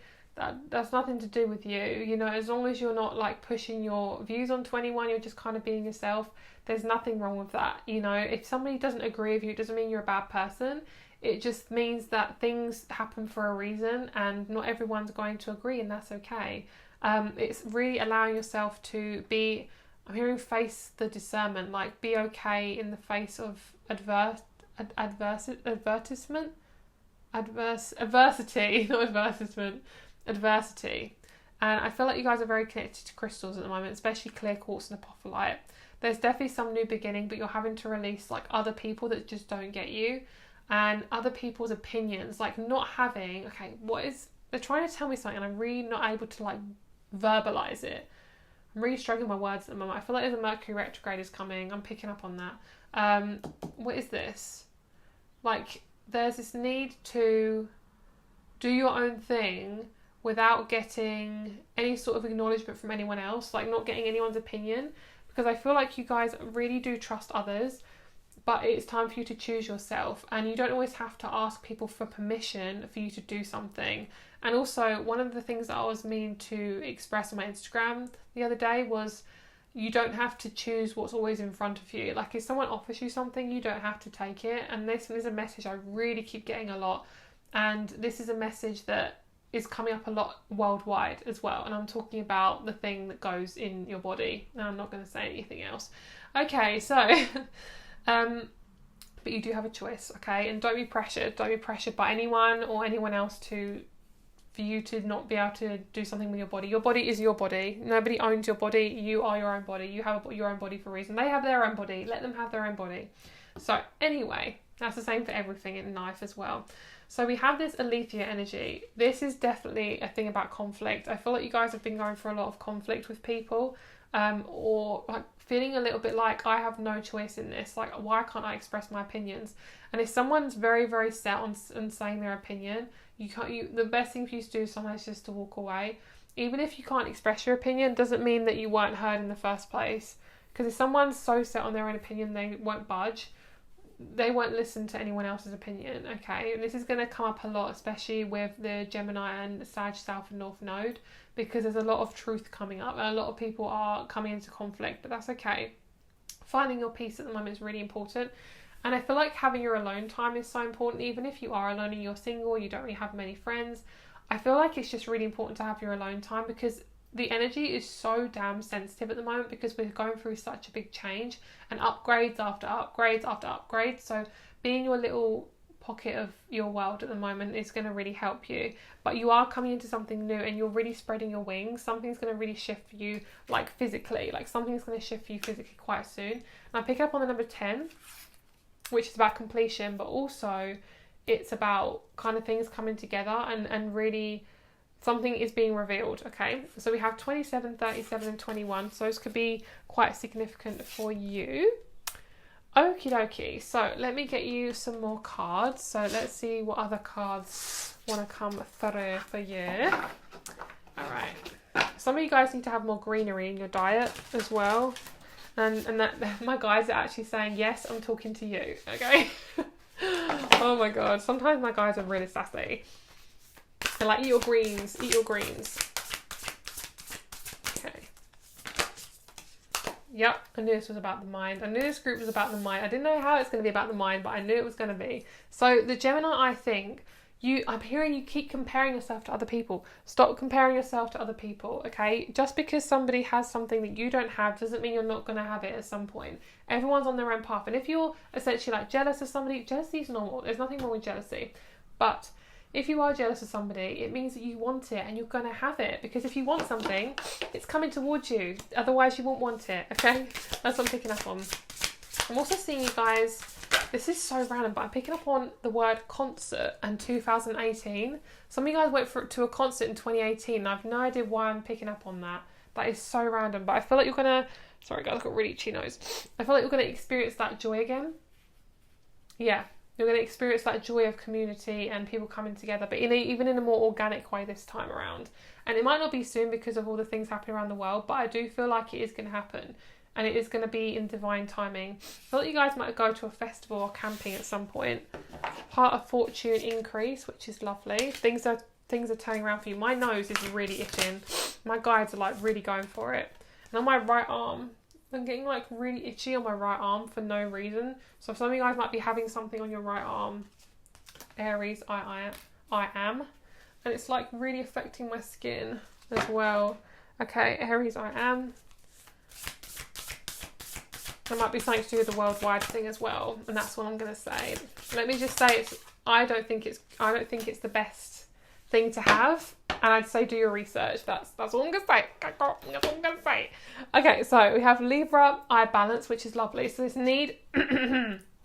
that's nothing to do with you. You know, as long as you're not like pushing your views onto anyone, you're just kind of being yourself, there's nothing wrong with that. You know, if somebody doesn't agree with you, it doesn't mean you're a bad person. It just means that things happen for a reason and not everyone's going to agree, and that's okay. It's really allowing yourself to be, I'm hearing face the discernment, like be okay in the face of adversity, and I feel like you guys are very connected to crystals at the moment, especially clear quartz and apophyllite. There's definitely some new beginning, but you're having to release like other people that just don't get you and other people's opinions, like not having, okay, they're trying to tell me something and I'm really not able to like verbalize it. I'm really struggling with my words at the moment. I feel like there's a Mercury retrograde is coming. I'm picking up on that. What is this? Like there's this need to do your own thing without getting any sort of acknowledgement from anyone else, like not getting anyone's opinion, because I feel like you guys really do trust others, but it's time for you to choose yourself, and you don't always have to ask people for permission for you to do something. And also, one of the things that I was meaning to express on my Instagram the other day was you don't have to choose what's always in front of you. Like if someone offers you something, you don't have to take it. And this is a message I really keep getting a lot. And this is a message that is coming up a lot worldwide as well. And I'm talking about the thing that goes in your body. And I'm not going to say anything else. Okay, so... but you do have a choice, okay? And don't be pressured. Don't be pressured by anyone or anyone else for you to not be able to do something with your body. Your body is your body. Nobody owns your body. You are your own body. You have your own body for a reason. They have their own body. Let them have their own body. So anyway, that's the same for everything in life as well. So we have this Alethea energy. This is definitely a thing about conflict. I feel like you guys have been going through a lot of conflict with people, or like feeling a little bit like, I have no choice in this. Like, why can't I express my opinions? And if someone's very, very set on saying their opinion, the best thing for you to do sometimes is just to walk away. Even if you can't express your opinion, doesn't mean that you weren't heard in the first place. Because if someone's so set on their own opinion, they won't budge. They won't listen to anyone else's opinion, okay? And this is going to come up a lot, especially with the Gemini and Sag South and North Node, because there's a lot of truth coming up and a lot of people are coming into conflict, but that's okay. Finding your peace at the moment is really important. And I feel like having your alone time is so important. Even if you are alone and you're single, you don't really have many friends, I feel like it's just really important to have your alone time, because the energy is so damn sensitive at the moment, because we're going through such a big change and upgrades after upgrades after upgrades. So being your little pocket of your world at the moment is going to really help you. But you are coming into something new and you're really spreading your wings. Something's going to really shift for you, like physically. Like something's going to shift for you physically quite soon. And I pick up on the number 10, which is about completion, but also it's about kind of things coming together and really something is being revealed, okay? So we have 27, 37 and 21. So those could be quite significant for you. Okie dokie. So let me get you some more cards. So let's see what other cards want to come through for you. All right. Some of you guys need to have more greenery in your diet as well. And that my guys are actually saying, yes, I'm talking to you, okay? Oh my God. Sometimes my guys are really sassy. They're like, eat your greens, eat your greens. Okay. Yep, I knew this was about the mind. I knew this group was about the mind. I didn't know how it's going to be about the mind, but I knew it was going to be. So the Gemini, I think, I'm hearing you keep comparing yourself to other people. Stop comparing yourself to other people, okay? Just because somebody has something that you don't have doesn't mean you're not going to have it at some point. Everyone's on their own path. And if you're essentially like jealous of somebody, jealousy is normal. There's nothing wrong with jealousy. But if you are jealous of somebody, it means that you want it and you're going to have it. Because if you want something, it's coming towards you. Otherwise, you won't want it, okay? That's what I'm picking up on. I'm also seeing you guys, this is so random, but I'm picking up on the word concert and 2018. Some of you guys went to a concert in 2018 and I have no idea why I'm picking up on that. That is so random. But I feel like you're going to, sorry guys, I've got really itchy nose. I feel like you're going to experience that joy again. Yeah. You're going to experience that joy of community and people coming together, but even in a more organic way this time around. And it might not be soon because of all the things happening around the world, but I do feel like it is going to happen. And it is going to be in divine timing. I feel like you guys might go to a festival or camping at some point. Heart of fortune increase, which is lovely. Things are turning around for you. My nose is really itching. My guides are like really going for it. And on my right arm, I'm getting like really itchy on my right arm for no reason. So some of you guys might be having something on your right arm. Aries, I am. And it's like really affecting my skin as well. Okay, Aries, I am. There might be something to do with the worldwide thing as well. And that's what I'm going to say. Let me just say I don't think it's the best thing to have. And I'd say do your research. That's all I'm going to say. That's all I'm going to say. Okay, so we have Libra, I balance, which is lovely. So this need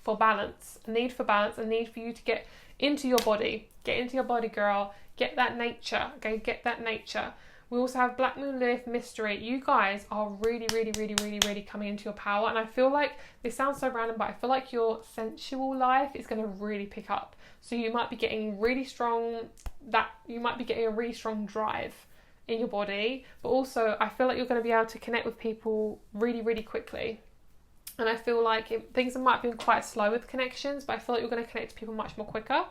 for balance. A need for balance. A need for you to get into your body. Get into your body, girl. Get that nature. Okay, get that nature. We also have Black Moon, Lilith, Mystery. You guys are really, really, really, really, really coming into your power. And I feel like, this sounds so random, but I feel like your sensual life is going to really pick up. So you might be getting really strong, you might be getting a really strong drive in your body. But also, I feel like you're going to be able to connect with people really, really quickly. And I feel like things might be quite slow with connections, but I feel like you're going to connect to people much more quicker.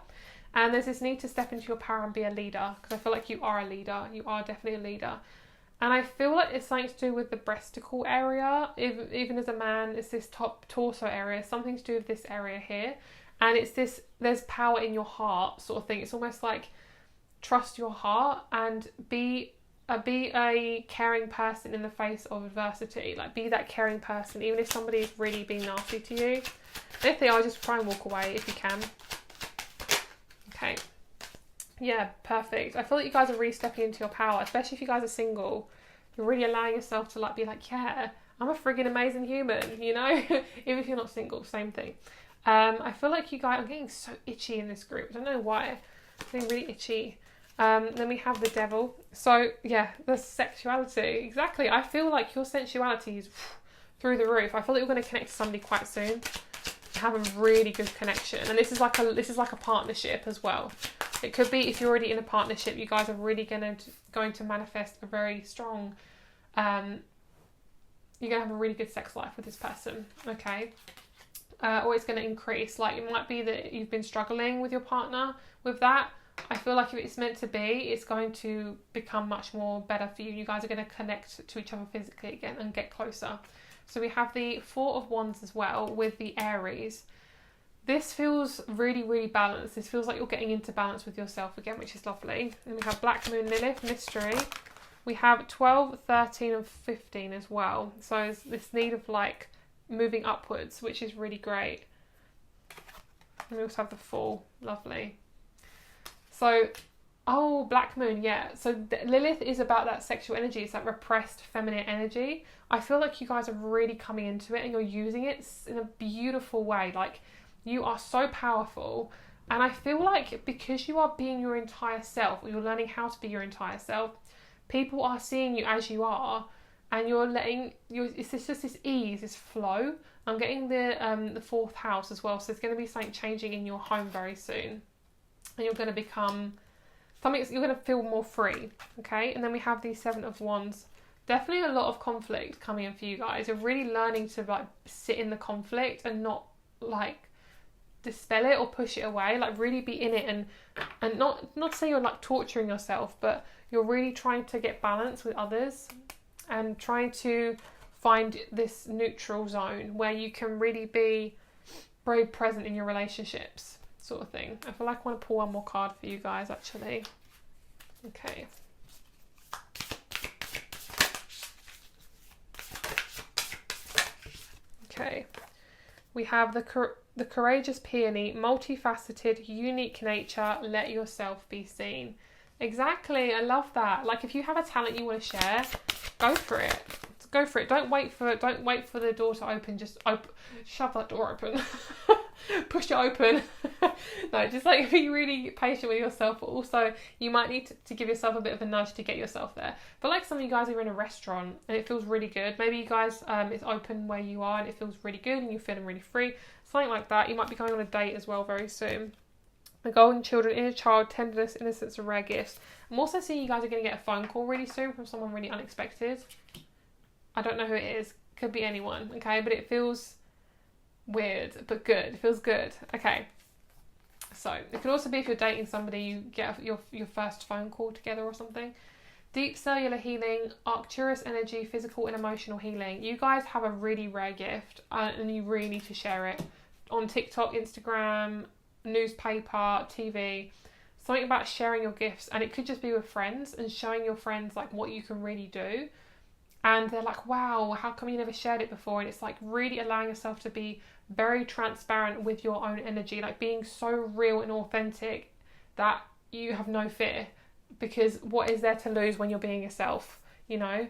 And there's this need to step into your power and be a leader, because I feel like you are a leader. You are definitely a leader. And I feel like it's something to do with the breasticle area. Even as a man, it's this top torso area. Something to do with this area here. And it's this, there's power in your heart sort of thing. It's almost like trust your heart and be a caring person in the face of adversity. Like, be that caring person, even if somebody is really being nasty to you. And if they are, just try and walk away if you can. Okay. Yeah, perfect. I feel like you guys are really stepping into your power, especially if you guys are single. You're really allowing yourself to like be like, yeah, I'm a friggin' amazing human, you know? Even if you're not single, same thing. I feel like you guys, I'm getting so itchy in this group. I don't know why. I'm getting really itchy. Then we have the devil. So yeah, the sexuality. Exactly. I feel like your sensuality is through the roof. I feel like you're going to connect to somebody quite soon. Have a really good connection, and this is like a partnership as well. It could be if you're already in a partnership, you guys are really going to manifest a very strong. You're going to have a really good sex life with this person. Okay. Or it's going to increase. Like, it might be that you've been struggling with your partner with that. I feel like if it's meant to be, it's going to become much more better for you. You guys are going to connect to each other physically again and get closer. So we have the Four of Wands as well with the Aries. This feels really, really balanced. This feels like you're getting into balance with yourself again, which is lovely. And we have Black Moon Lilith, Mystery. We have 12, 13 and 15 as well. So it's this need of like moving upwards, which is really great. And we also have the Fool, lovely. So, oh, Black Moon, yeah. So Lilith is about that sexual energy. It's that repressed feminine energy. I feel like you guys are really coming into it and you're using it in a beautiful way. Like, you are so powerful. And I feel like because you are being your entire self, or you're learning how to be your entire self, people are seeing you as you are. And you're letting it's just this ease, this flow. I'm getting the fourth house as well. So there's going to be something changing in your home very soon. And you're going to become something, you're going to feel more free. Okay. And then we have the Seven of Wands. Definitely a lot of conflict coming in for you guys. You're really learning to like sit in the conflict and not like dispel it or push it away. Like really be in it and not say you're like torturing yourself, but you're really trying to get balance with others and trying to find this neutral zone where you can really be very present in your relationships, sort of thing. I feel like I want to pull one more card for you guys actually. Okay. Okay. We have the courageous peony, multifaceted, unique nature, let yourself be seen. Exactly, I love that. Like if you have a talent you want to share, go for it. Go for it. Don't wait for the door to open. Just shove that door open. Push it open. No, just like be really patient with yourself, but also you might need to give yourself a bit of a nudge to get yourself there. But like some of you guys are in a restaurant and it feels really good. Maybe you guys it's open where you are and it feels really good and you're feeling really free. Something like that. You might be going on a date as well very soon. The golden children, inner child, tenderness, innocence, and rare gifts. I'm also seeing you guys are going to get a phone call really soon from someone really unexpected. I don't know who it is. Could be anyone, okay? But it feels weird, but good. It feels good. Okay. So, it could also be if you're dating somebody, you get your first phone call together or something. Deep cellular healing, Arcturus energy, physical and emotional healing. You guys have a really rare gift and you really need to share it. On TikTok, Instagram, newspaper, TV. Something about sharing your gifts. And it could just be with friends and showing your friends like what you can really do. And they're like, wow, how come you never shared it before? And it's like really allowing yourself to be very transparent with your own energy, like being so real and authentic that you have no fear, because what is there to lose when you're being yourself, you know?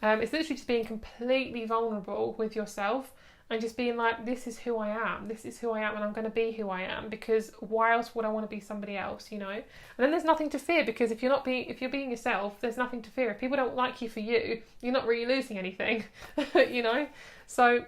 It's literally just being completely vulnerable with yourself and just being like, this is who I am. This is who I am and I'm going to be who I am, because why else would I want to be somebody else, you know? And then there's nothing to fear, because if you're being yourself, there's nothing to fear. If people don't like you for you, you're not really losing anything, you know? So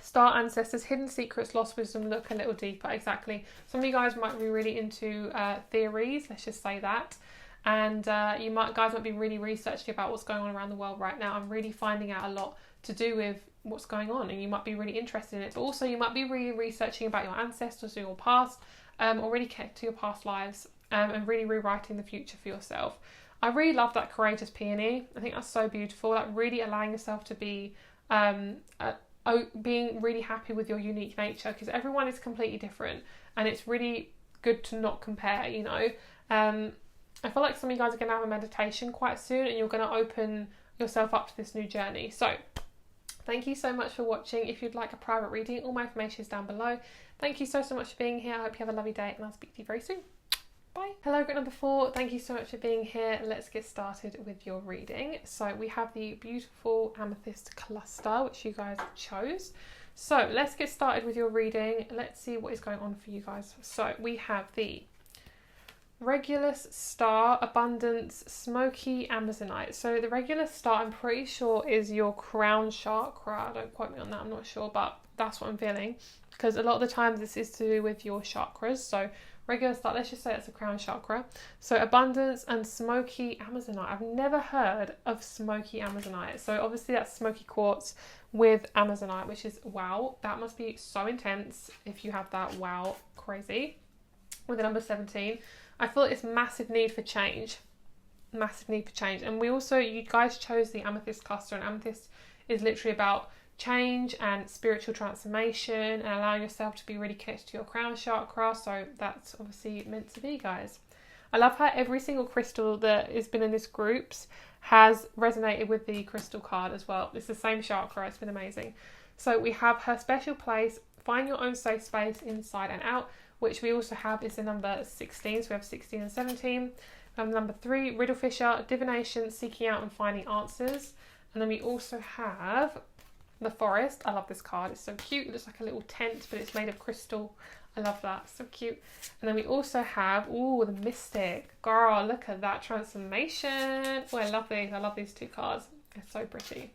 star ancestors, hidden secrets, lost wisdom, look a little deeper. Exactly. Some of you guys might be really into theories, let's just say that. And guys might be really researching about what's going on around the world right now and really finding out a lot to do with what's going on, and you might be really interested in it. But also you might be really researching about your ancestors or your past, or really connect to your past lives, and really rewriting the future for yourself. I really love that courageous peony. I think that's so beautiful. Like really allowing yourself to be being really happy with your unique nature, because everyone is completely different and it's really good to not compare, you know. I feel like some of you guys are going to have a meditation quite soon and you're going to open yourself up to this new journey. So thank you so much for watching. If you'd like a private reading, all my information is down below. Thank you so much for being here. I hope you have a lovely day and I'll speak to you very soon. Bye. Hello, group number 4. Thank you so much for being here. Let's get started with your reading. So we have the beautiful amethyst cluster, which you guys chose. So let's get started with your reading. Let's see what is going on for you guys. So we have the Regulus Star, Abundance, Smoky, Amazonite. So the Regulus Star, I'm pretty sure, is your crown chakra. Don't quote me on that, I'm not sure, but that's what I'm feeling. Because a lot of the times this is to do with your chakras. So Regulus Star, let's just say it's a crown chakra. So Abundance and Smoky Amazonite. I've never heard of Smoky Amazonite. So obviously that's smoky quartz with Amazonite, which is wow. That must be so intense if you have that. Wow, crazy. With the number 17. I feel it's massive need for change. Massive need for change. And we also, you guys chose the amethyst cluster, and amethyst is literally about change and spiritual transformation and allowing yourself to be really connected to your crown chakra. So that's obviously meant to be, guys. I love how every single crystal that has been in this groups has resonated with the crystal card as well. It's the same chakra. It's been amazing. So we have her special place, find your own safe space inside and out, which we also have is the number 16. So we have 16 and 17. Number 3, Riddle Fisher, Divination, seeking out and finding answers. And then we also have the Forest. I love this card. It's so cute. It looks like a little tent, but it's made of crystal. I love that. So cute. And then we also have, ooh, the Mystic. Girl, look at that transformation. Oh, I love these. I love these two cards. They're so pretty.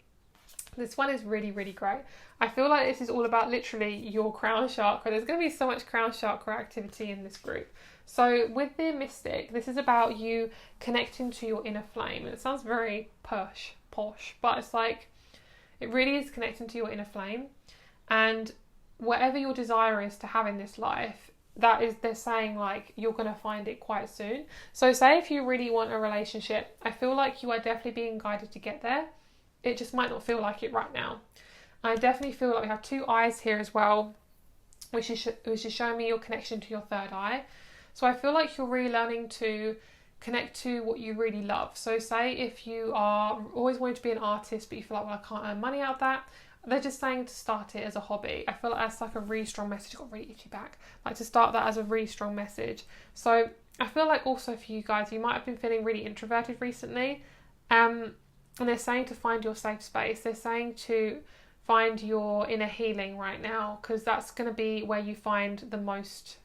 This one is really, really great. I feel like this is all about literally your crown chakra. There's going to be so much crown chakra activity in this group. So with the Mystic, this is about you connecting to your inner flame. And it sounds very posh, but it's like, it really is connecting to your inner flame. And whatever your desire is to have in this life, that is, they're saying like, you're going to find it quite soon. So say if you really want a relationship, I feel like you are definitely being guided to get there. It just might not feel like it right now. I definitely feel like we have 2 eyes here as well, which is showing me your connection to your 3rd eye. So I feel like you're really learning to connect to what you really love. So say if you are always wanting to be an artist, but you feel like, well, I can't earn money out of that, they're just saying to start it as a hobby. I feel like that's like a really strong message. Got really itchy back. Like to start that as a really strong message. So I feel like also for you guys, you might have been feeling really introverted recently. And they're saying to find your safe space. They're saying to find your inner healing right now, because that's going to be where you find the most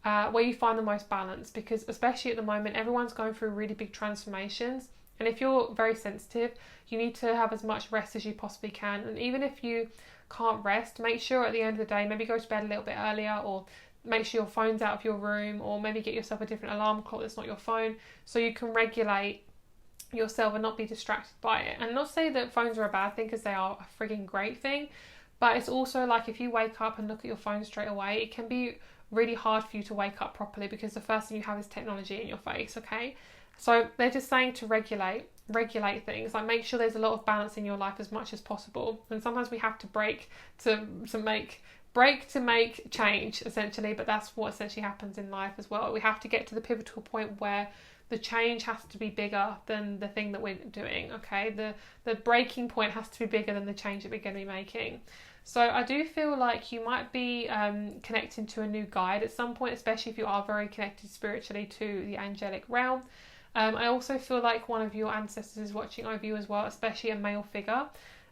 balance, because especially at the moment everyone's going through really big transformations, and if you're very sensitive, you need to have as much rest as you possibly can. And even if you can't rest, make sure at the end of the day maybe go to bed a little bit earlier, or make sure your phone's out of your room, or maybe get yourself a different alarm clock that's not your phone, so you can regulate yourself and not be distracted by it. And not say that phones are a bad thing, because they are a frigging great thing, but it's also like if you wake up and look at your phone straight away, it can be really hard for you to wake up properly, because the first thing you have is technology in your face. Okay, so they're just saying to regulate things, like make sure there's a lot of balance in your life as much as possible. And sometimes we have to break to make change, essentially, but that's what essentially happens in life as well. We have to get to the pivotal point where the change has to be bigger than the thing that we're doing, okay? The breaking point has to be bigger than the change that we're going to be making. So I do feel like you might be connecting to a new guide at some point, especially if you are very connected spiritually to the angelic realm. I also feel like one of your ancestors is watching over you as well, especially a male figure,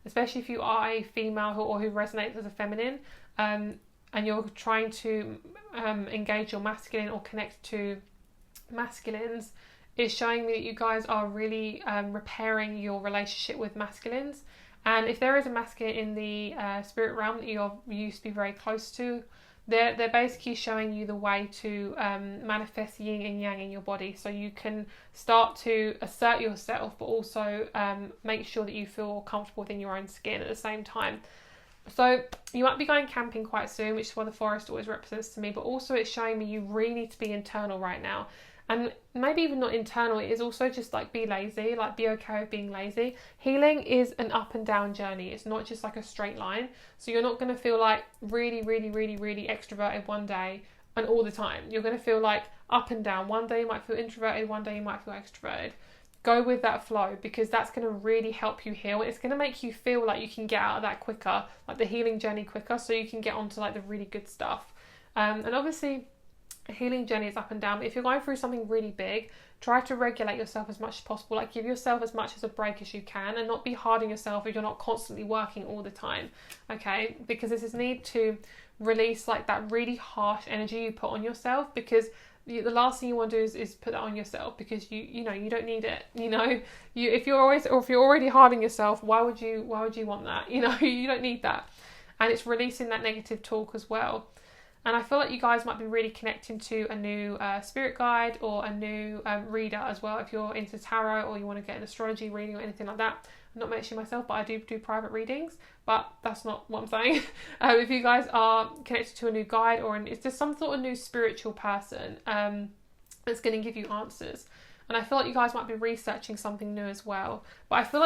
especially if you are a female or who resonates as a feminine, and you're trying to engage your masculine or connect to masculines. Is showing me that you guys are really repairing your relationship with masculines. And if there is a masculine in the spirit realm that you used to be very close to, they're basically showing you the way to manifest yin and yang in your body, so you can start to assert yourself, but also make sure that you feel comfortable within your own skin at the same time. So you might be going camping quite soon, which is what the forest always represents to me, but also it's showing me you really need to be internal right now. And maybe even not internal, it is also just like be lazy, like be okay with being lazy. Healing is an up and down journey. It's not just like a straight line. So you're not going to feel like really extroverted one day and all the time. You're going to feel like up and down. One day you might feel introverted, one day you might feel extroverted. Go with that flow, because that's going to really help you heal. It's going to make you feel like you can get out of that quicker, like the healing journey quicker, so you can get onto like the really good stuff. And obviously, A healing journey is up and down, but if you're going through something really big, try to regulate yourself as much as possible. Like, give yourself as much as a break as you can, and not be hard on yourself if you're not constantly working all the time, okay? Because there's this need to release like that really harsh energy you put on yourself, because the last thing you want to do is put that on yourself, because you know you don't need it. You know, if you're already hard on yourself, why would you want that? You know, you don't need that. And it's releasing that negative talk as well. And I feel like you guys might be really connecting to a new spirit guide or a new reader as well. If you're into tarot or you want to get an astrology reading or anything like that. I'm not mentioning myself, but I do private readings. But that's not what I'm saying. If you guys are connected to a new guide it's just some sort of new spiritual person that's going to give you answers. And I feel like you guys might be researching something new as well. But I feel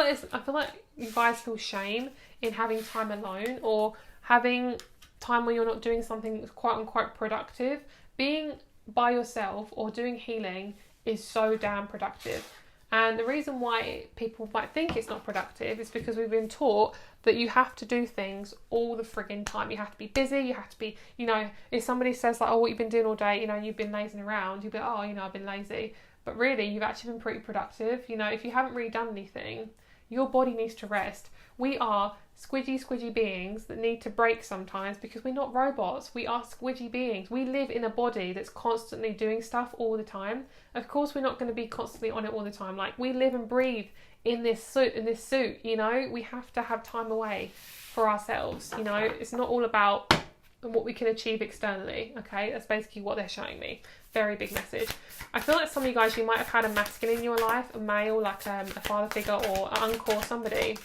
like you guys feel shame in having time alone, or having time when you're not doing something quote unquote productive. Being by yourself or doing healing is so damn productive. And the reason why people might think it's not productive is because we've been taught that you have to do things all the friggin' time. You have to be busy, you have to be, you know, if somebody says like, oh, what you've been doing all day, you know, you've been lazing around, you'll be like, oh, you know, I've been lazy. But really, you've actually been pretty productive. You know, if you haven't really done anything, your body needs to rest. We are squidgy beings that need to break sometimes, because we're not robots. We are squidgy beings. We live in a body that's constantly doing stuff all the time. Of course, we're not going to be constantly on it all the time. Like, we live and breathe in this suit, you know. We have to have time away for ourselves, you know. It's not all about what we can achieve externally, okay? That's basically what they're showing me. Very big message. I feel like some of you guys, you might have had a masculine in your life, a male, like a father figure or an uncle or somebody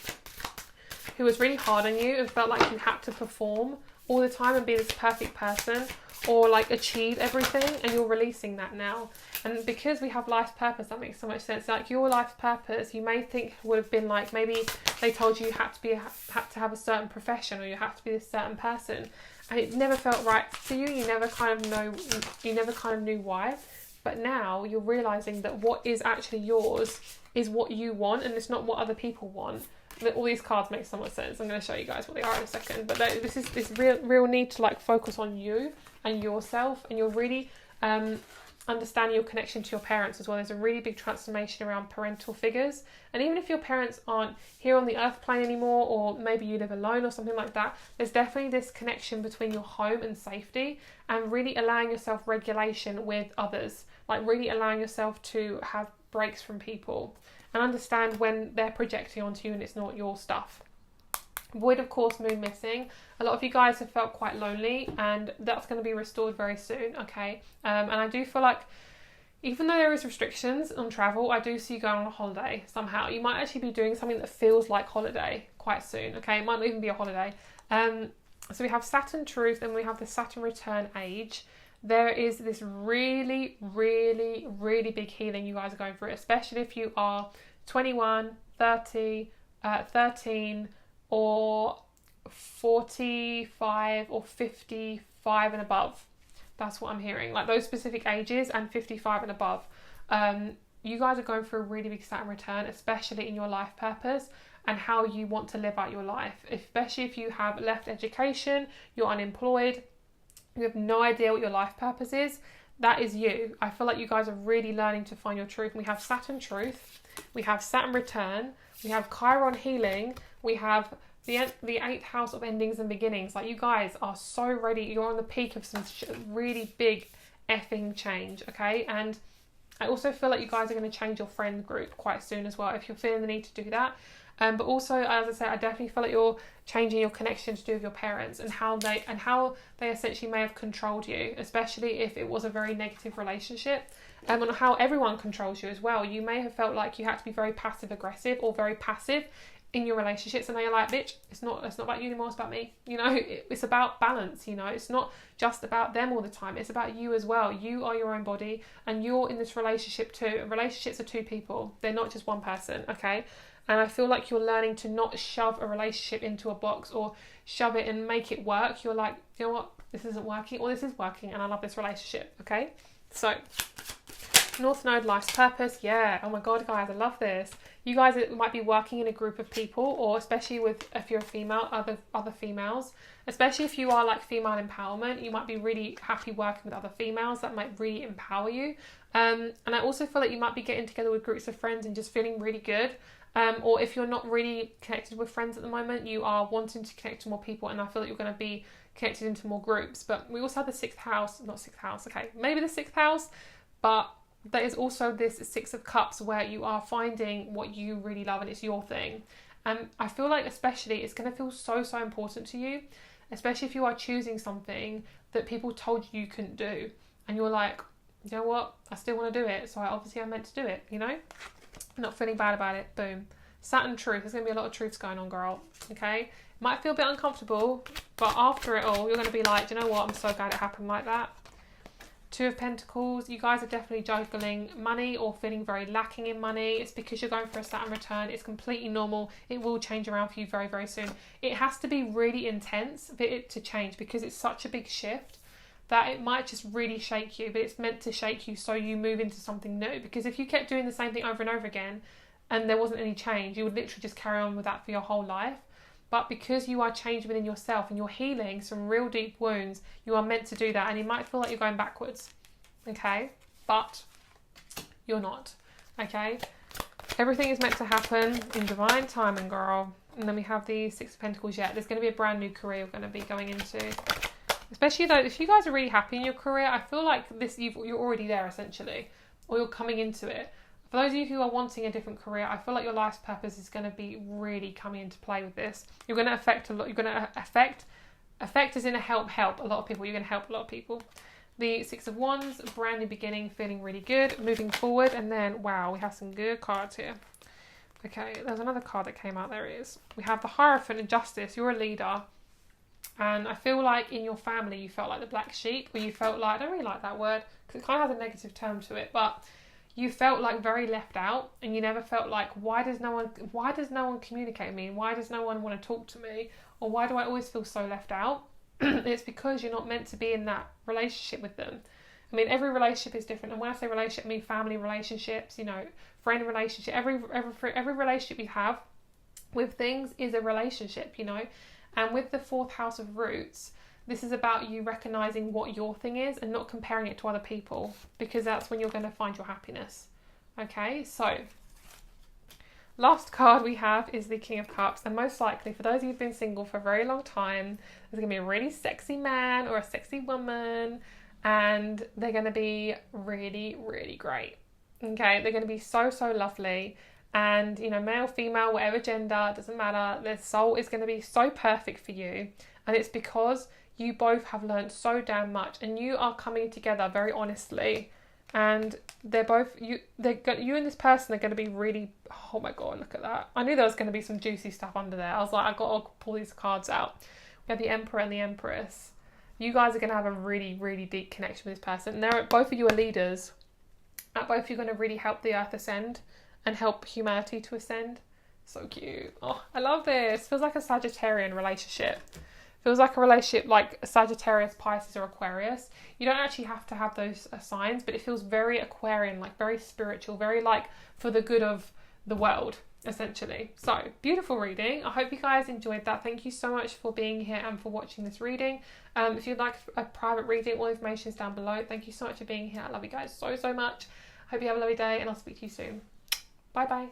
who was really hard on you and felt like you had to perform all the time and be this perfect person, or like achieve everything, and you're releasing that now. And because we have life's purpose, that makes so much sense. Like, your life's purpose, you may think would have been like, maybe they told you had to have a certain profession, or you have to be this certain person, and it never felt right to you. You never kind of knew why. But now you're realizing that what is actually yours is what you want, and it's not what other people want. All these cards make so much sense. I'm going to show you guys what they are in a second. But this is this real need to like focus on you and yourself, and you're really understanding your connection to your parents as well. There's a really big transformation around parental figures. And even if your parents aren't here on the earth plane anymore, or maybe you live alone or something like that, there's definitely this connection between your home and safety, and really allowing yourself regulation with others. Like, really allowing yourself to have breaks from people and understand when they're projecting onto you and it's not your stuff. Void, of course, moon missing. A lot of you guys have felt quite lonely, and that's going to be restored very soon, okay? And I do feel like, even though there is restrictions on travel, I do see you going on a holiday somehow. You might actually be doing something that feels like holiday quite soon, okay? It might not even be a holiday. So we have Saturn Truth, and we have the Saturn Return Age. There is this really big healing you guys are going through, especially if you are 21, 30, 13, or 45 or 55 and above. That's what I'm hearing, like those specific ages, and 55 and above. You guys are going through a really big Saturn return, especially in your life purpose and how you want to live out your life. Especially if you have left education, you're unemployed, you have no idea what your life purpose is. That is you. I feel like you guys are really learning to find your truth. We have Saturn Truth, we have Saturn Return, we have Chiron Healing, we have the 8th house of endings and beginnings. Like, you guys are so ready. You're on the peak of some really big effing change, okay? And I also feel like you guys are going to change your friend group quite soon as well, if you're feeling the need to do that. But also, as I said, I definitely feel like you're changing your connection to do with your parents, and how they essentially may have controlled you, especially if it was a very negative relationship, and how everyone controls you as well. You may have felt like you had to be very passive aggressive or very passive in your relationships, and now you're like, bitch, it's not about you anymore, it's about me. You know, it's about balance. You know, it's not just about them all the time, it's about you as well. You are your own body, and you're in this relationship too. Relationships are two people, they're not just one person, okay? And I feel like you're learning to not shove a relationship into a box, or shove it and make it work. You're like, you know what, this isn't working, or this is working, and I love this relationship, okay? So North Node, life's purpose. Yeah, oh my god, guys, I love this. you guys might be working in a group of people, or especially if you're a female, other females, especially if you are like female empowerment, you might be really happy working with other females. That might really empower you. And I also feel like you might be getting together with groups of friends and just feeling really good. Or if you're not really connected with friends at the moment, you are wanting to connect to more people, and I feel like you're going to be connected into more groups. But we also have the 6th house, not 6th house, okay, maybe the 6th house, but there is also this 6 of Cups where you are finding what you really love and it's your thing. And I feel like especially it's going to feel so important to you, especially if you are choosing something that people told you couldn't do, and you're like, you know what, I still want to do it, so I'm meant to do it, you know? Not feeling bad about it. Boom. Saturn truth. There's going to be a lot of truths going on, girl. Okay? Might feel a bit uncomfortable, but after it all, you're going to be like, do you know what? I'm so glad it happened like that. 2 of Pentacles. You guys are definitely juggling money or feeling very lacking in money. It's because you're going for a Saturn return. It's completely normal. It will change around for you very soon. It has to be really intense for it to change, because it's such a big shift that it might just really shake you, but it's meant to shake you so you move into something new. Because if you kept doing the same thing over and over again and there wasn't any change, you would literally just carry on with that for your whole life. But because you are changed within yourself and you're healing some real deep wounds, you are meant to do that. And it might feel like you're going backwards, okay? But you're not, okay? Everything is meant to happen in divine timing, girl. And then we have the 6 of Pentacles. Yeah, there's going to be a brand new career you're going to be going into. Especially though, if you guys are really happy in your career, I feel like you're already there essentially, or you're coming into it. For those of you who are wanting a different career, I feel like your life's purpose is going to be really coming into play with this. You're going to affect a lot. You're going to affect as in a help a lot of people. You're going to help a lot of people. The 6 of Wands, brand new beginning, feeling really good, moving forward. And then, wow, we have some good cards here. Okay, there's another card that came out. There it is. We have the Hierophant and Justice. You're a leader. And I feel like in your family you felt like the black sheep, or you felt like, I don't really like that word because it kind of has a negative term to it, but you felt like very left out, and you never felt like, why does no one communicate with me? Why does no one want to talk to me? Or why do I always feel so left out? It's because you're not meant to be in that relationship with them. I mean, every relationship is different. And when I say relationship, I mean family relationships, you know, friend relationship. Every relationship you have with things is a relationship, you know. And with the 4th house of Roots, this is about you recognizing what your thing is and not comparing it to other people, because that's when you're going to find your happiness. Okay, so last card we have is the King of Cups, and most likely for those of you who've been single for a very long time, there's going to be a really sexy man or a sexy woman, and they're going to be really great. Okay, they're going to be so lovely. And, you know, male, female, whatever gender, doesn't matter. Their soul is going to be so perfect for you. And it's because you both have learned so damn much. And you are coming together very honestly. And they're both, you and this person are going to be really, oh my God, look at that. I knew there was going to be some juicy stuff under there. I was like, I've got to pull these cards out. We have the Emperor and the Empress. You guys are going to have a really deep connection with this person. And both of you are leaders. And both of you are going to really help the earth ascend and help humanity to ascend. So cute. Oh, I love this. Feels like a Sagittarian relationship. Feels like a relationship like Sagittarius, Pisces or Aquarius. You don't actually have to have those signs, but it feels very Aquarian, like very spiritual, very like for the good of the world, essentially. So, beautiful reading. I hope you guys enjoyed that. Thank you so much for being here and for watching this reading. If you'd like a private reading, all information is down below. Thank you so much for being here. I love you guys so much. Hope you have a lovely day, and I'll speak to you soon. Bye bye.